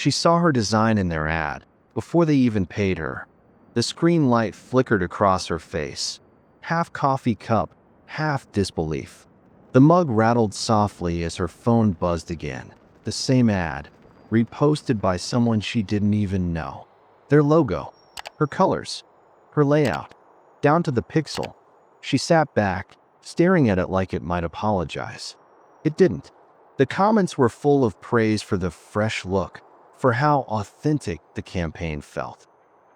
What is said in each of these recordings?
She saw her design in their ad before they even paid her. The screen light flickered across her face, half coffee cup, half disbelief. The mug rattled softly as her phone buzzed again. The same ad, reposted by someone she didn't even know. Their logo, her colors, her layout, down to the pixel. She sat back, staring at it like it might apologize. It didn't. The comments were full of praise for the fresh look, for how authentic the campaign felt.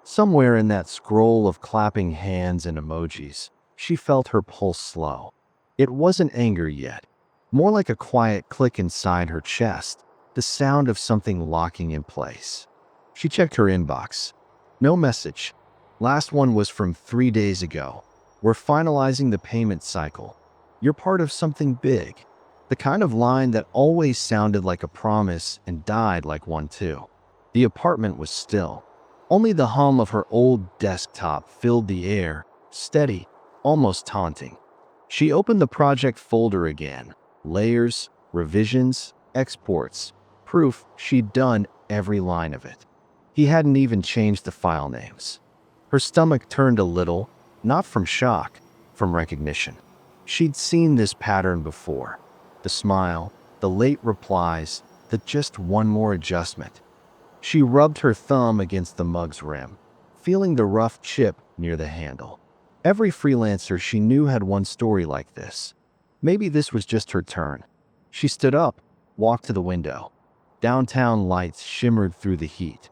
Somewhere in that scroll of clapping hands and emojis, she felt her pulse slow. It wasn't anger yet, more like a quiet click inside her chest, the sound of something locking in place. She checked her inbox. No message. Last one was from 3 days ago. We're finalizing the payment cycle. You're part of something big. The kind of line that always sounded like a promise and died like one too. The apartment was still. Only the hum of her old desktop filled the air, steady, almost taunting. She opened the project folder again. Layers, revisions, exports. Proof she'd done every line of it. He hadn't even changed the file names. Her stomach turned a little, not from shock, from recognition. She'd seen this pattern before. The smile, the late replies, the just one more adjustment. She rubbed her thumb against the mug's rim, feeling the rough chip near the handle. Every freelancer she knew had one story like this. Maybe this was just her turn. She stood up, walked to the window. Downtown lights shimmered through the heat.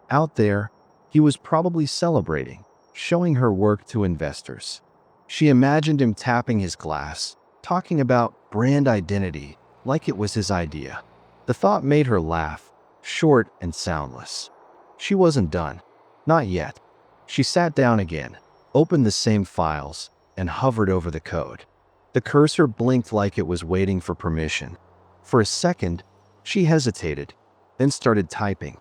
Out there, he was probably celebrating, showing her work to investors. She imagined him tapping his glass, talking about brand identity like it was his idea. The thought made her laugh, short and soundless. She wasn't done. Not yet. She sat down again, opened the same files, and hovered over the code. The cursor blinked like it was waiting for permission. For a second, she hesitated, then started typing.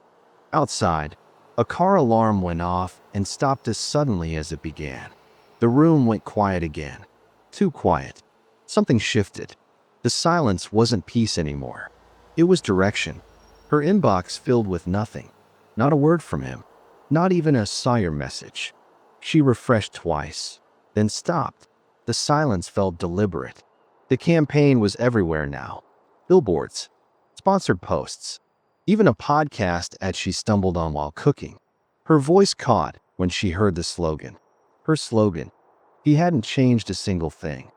Outside, a car alarm went off and stopped as suddenly as it began. The room went quiet again. Too quiet. Something shifted. The silence wasn't peace anymore. It was direction. Her inbox filled with nothing. Not a word from him. Not even a "saw your message." She refreshed twice, then stopped. The silence felt deliberate. The campaign was everywhere now. Billboards, sponsored posts, even a podcast ad she stumbled on while cooking. Her voice caught when she heard the slogan. Her slogan. He hadn't changed a single thing.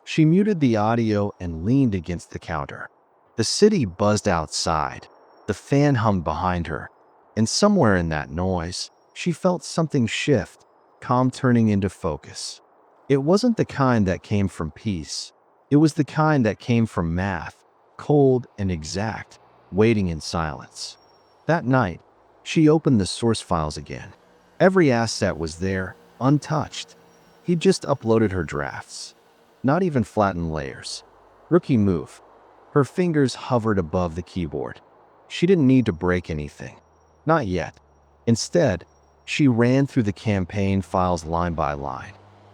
She muted the audio and leaned against the counter. The city buzzed outside. The fan hummed behind her. And somewhere in that noise, she felt something shift, calm turning into focus. It wasn't the kind that came from peace. It was the kind that came from math, cold and exact, waiting in silence. That night, she opened the source files again. Every asset was there, untouched. He'd just uploaded her drafts. Not even flattened layers. Rookie move. Her fingers hovered above the keyboard. She didn't need to break anything. Not yet. Instead, she ran through the campaign files line by line.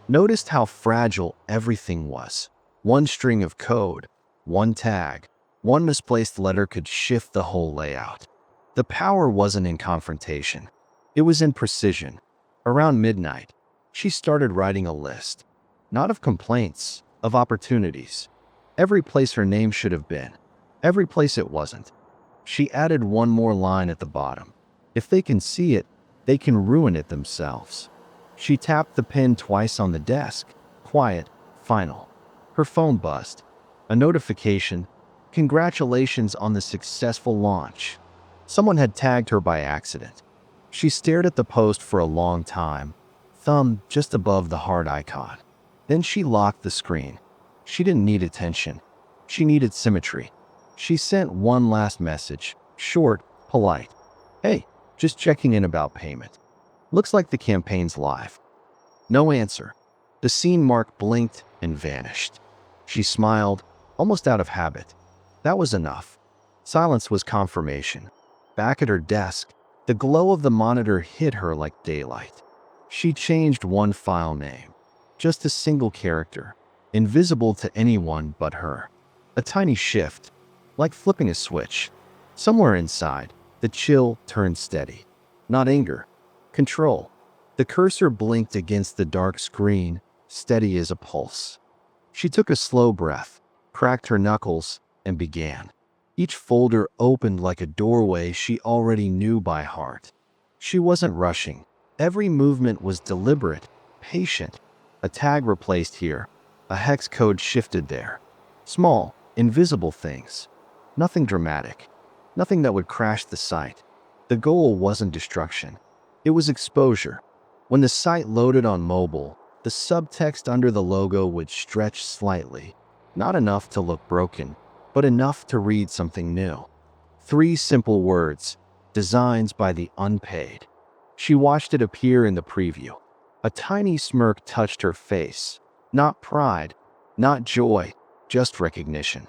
Noticed how fragile everything was. One string of code, one tag, one misplaced letter could shift the whole layout. The power wasn't in confrontation. It was in precision. Around midnight, she started writing a list. Not of complaints, of opportunities. Every place her name should have been. Every place it wasn't. She added one more line at the bottom. If they can see it, they can ruin it themselves. She tapped the pen twice on the desk. Quiet, final. Her phone buzzed. A notification. Congratulations on the successful launch. Someone had tagged her by accident. She stared at the post for a long time, thumb just above the heart icon. Then she locked the screen. She didn't need attention. She needed symmetry. She sent one last message, short, polite. Hey, just checking in about payment. Looks like the campaign's live. No answer. The scene mark blinked and vanished. She smiled, almost out of habit. That was enough. Silence was confirmation. Back at her desk, the glow of the monitor hit her like daylight. She changed one file name. Just a single character, invisible to anyone but her. A tiny shift, like flipping a switch. Somewhere inside, The chill turned steady. Not anger. Control. The cursor blinked against the dark screen, steady as a pulse. She took a slow breath, cracked her knuckles, and began. Each folder opened like a doorway she already knew by heart. She wasn't rushing. Every movement was deliberate, patient. A tag replaced here, a hex code shifted there. Small, invisible things. Nothing dramatic. Nothing that would crash the site. The goal wasn't destruction. It was exposure. When the site loaded on mobile, the subtext under the logo would stretch slightly. Not enough to look broken, but enough to read something new. 3 simple words, designs by the unpaid. She watched it appear in the preview. A tiny smirk touched her face. Not pride, not joy, just recognition.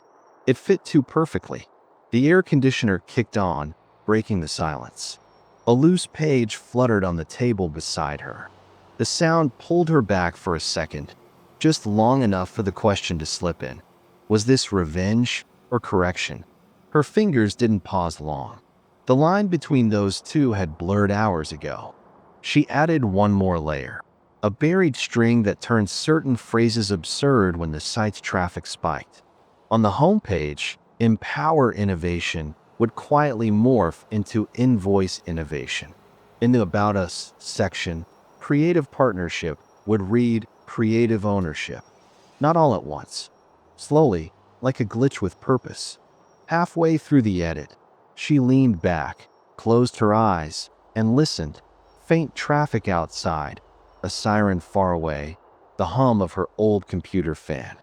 It fit too perfectly. The air conditioner kicked on, breaking the silence. A loose page fluttered on the table beside her. The sound pulled her back for a second, just long enough for the question to slip in. Was this revenge or correction? Her fingers didn't pause long. The line between those two had blurred hours ago. She added one more layer, a buried string that turned certain phrases absurd when the site's traffic spiked. On the homepage, Empower Innovation would quietly morph into Invoice Innovation. In the About Us section, Creative Partnership would read Creative Ownership. Not all at once. Slowly, like a glitch with purpose. Halfway through the edit, she leaned back, closed her eyes, and listened. Faint traffic outside, a siren far away, the hum of her old computer fan.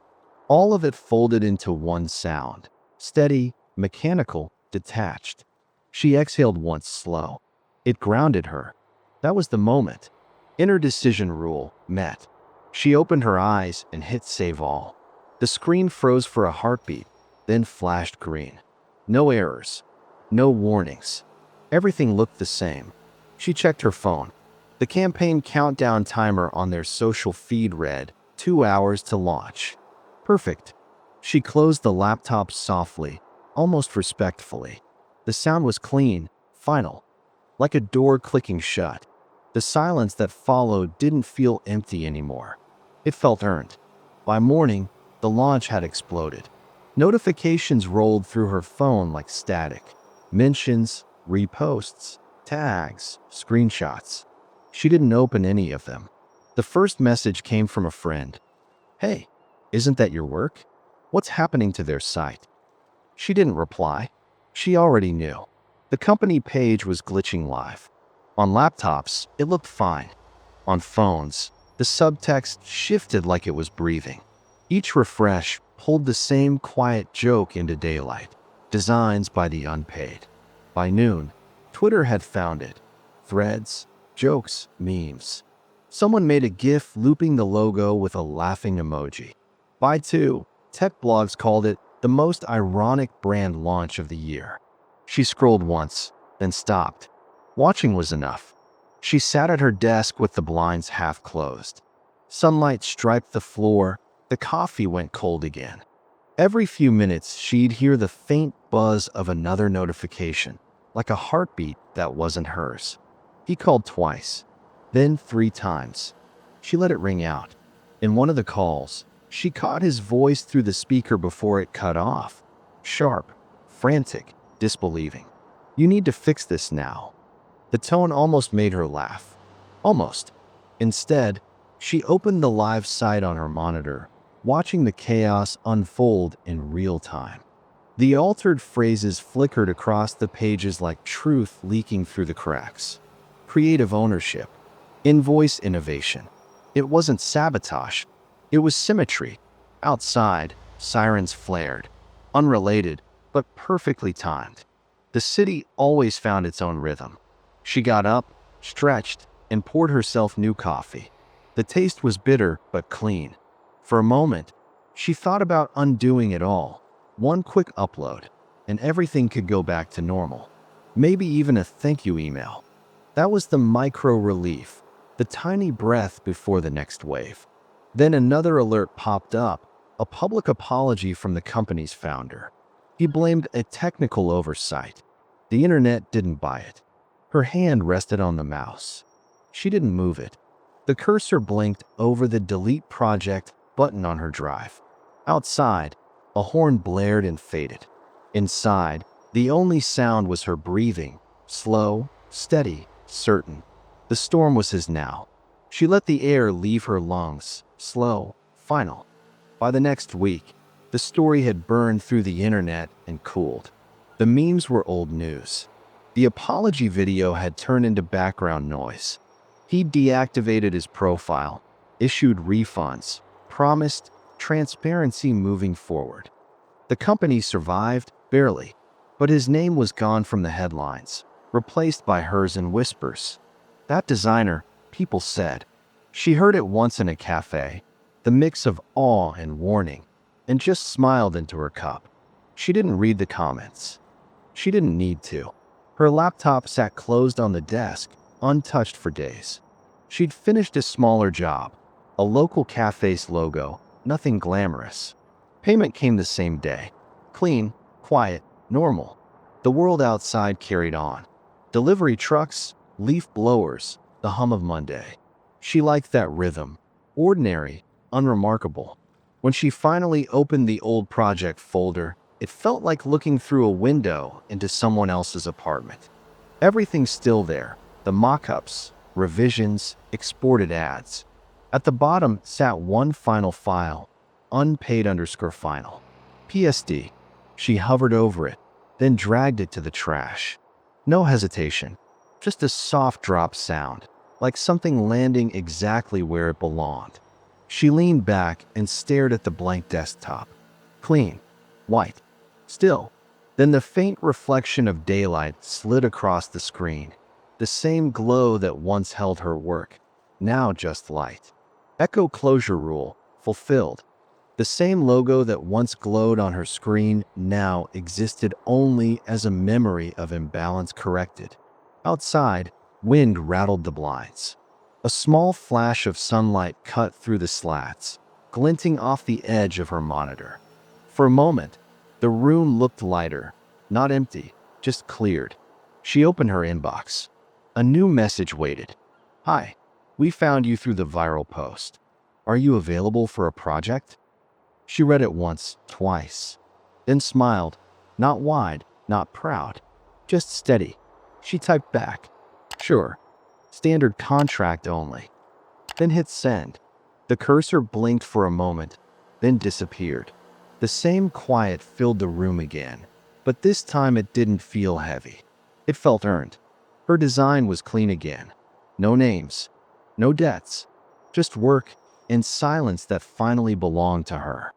All of it folded into one sound. Steady, mechanical, detached. She exhaled once slow. It grounded her. That was the moment. Inner decision rule met. She opened her eyes and hit save all. The screen froze for a heartbeat, then flashed green. No errors. No warnings. Everything looked the same. She checked her phone. The campaign countdown timer on their social feed read, 2 hours to launch. Perfect. She closed the laptop softly, almost respectfully. The sound was clean, final, like a door clicking shut. The silence that followed didn't feel empty anymore. It felt earned. By morning, the launch had exploded. Notifications rolled through her phone like static. Mentions, reposts, tags, screenshots. She didn't open any of them. The first message came from a friend. "Hey, isn't that your work? What's happening to their site?" She didn't reply. She already knew. The company page was glitching live. On laptops, it looked fine. On phones, the subtext shifted like it was breathing. Each refresh pulled the same quiet joke into daylight. Designs by the unpaid. By noon, Twitter had found it. Threads, jokes, memes. Someone made a GIF looping the logo with a laughing emoji. By 2, tech blogs called it the most ironic brand launch of the year. She scrolled once, then stopped. Watching was enough. She sat at her desk with the blinds half closed. Sunlight striped the floor. The coffee went cold again. Every few minutes, she'd hear the faint buzz of another notification, like a heartbeat that wasn't hers. He called twice, then 3 times. She let it ring out. In one of the calls, she caught his voice through the speaker before it cut off. Sharp, frantic, disbelieving. "You need to fix this now." The tone almost made her laugh. Almost. Instead, she opened the live site on her monitor, watching the chaos unfold in real time. The altered phrases flickered across the pages like truth leaking through the cracks. Creative ownership. Invoice innovation. It wasn't sabotage. It was symmetry. Outside, sirens flared. Unrelated, but perfectly timed. The city always found its own rhythm. She got up, stretched, and poured herself new coffee. The taste was bitter but clean. For a moment, she thought about undoing it all. One quick upload, and everything could go back to normal. Maybe even a thank you email. That was the micro relief, the tiny breath before the next wave. Then another alert popped up, a public apology from the company's founder. He blamed a technical oversight. The internet didn't buy it. Her hand rested on the mouse. She didn't move it. The cursor blinked over the delete project button on her drive. Outside, a horn blared and faded. Inside, the only sound was her breathing, slow, steady, certain. The storm was his now. She let the air leave her lungs, slow, final. By the next week, the story had burned through the internet and cooled. The memes were old news. The apology video had turned into background noise. He deactivated his profile, issued refunds, promised transparency moving forward. The company survived, barely, but his name was gone from the headlines, replaced by hers in whispers. That designer, people said. She heard it once in a cafe, the mix of awe and warning, and just smiled into her cup. She didn't read the comments. She didn't need to. Her laptop sat closed on the desk, untouched for days. She'd finished a smaller job, a local cafe's logo, nothing glamorous. Payment came the same day. Clean, quiet, normal. The world outside carried on. Delivery trucks, leaf blowers, the hum of Monday. She liked that rhythm. Ordinary, unremarkable. When she finally opened the old project folder, it felt like looking through a window into someone else's apartment. Everything's still there. The mock-ups, revisions, exported ads. At the bottom sat one final file, unpaid_final. PSD. She hovered over it, then dragged it to the trash. No hesitation, just a soft drop sound, like something landing exactly where it belonged. She leaned back and stared at the blank desktop. Clean, white, still. Then the faint reflection of daylight slid across the screen. The same glow that once held her work, now just light. Echo closure rule, fulfilled. The same logo that once glowed on her screen now existed only as a memory of imbalance corrected. Outside, wind rattled the blinds. A small flash of sunlight cut through the slats, glinting off the edge of her monitor. For a moment, the room looked lighter, not empty, just cleared. She opened her inbox. A new message waited. Hi, we found you through the viral post. Are you available for a project? She read it once, twice, then smiled, not wide, not proud, just steady. She typed back, sure, standard contract only, then hit send. The cursor blinked for a moment, then disappeared. The same quiet filled the room again, but this time it didn't feel heavy. It felt earned. Her design was clean again. No names, no debts, just work and silence that finally belonged to her.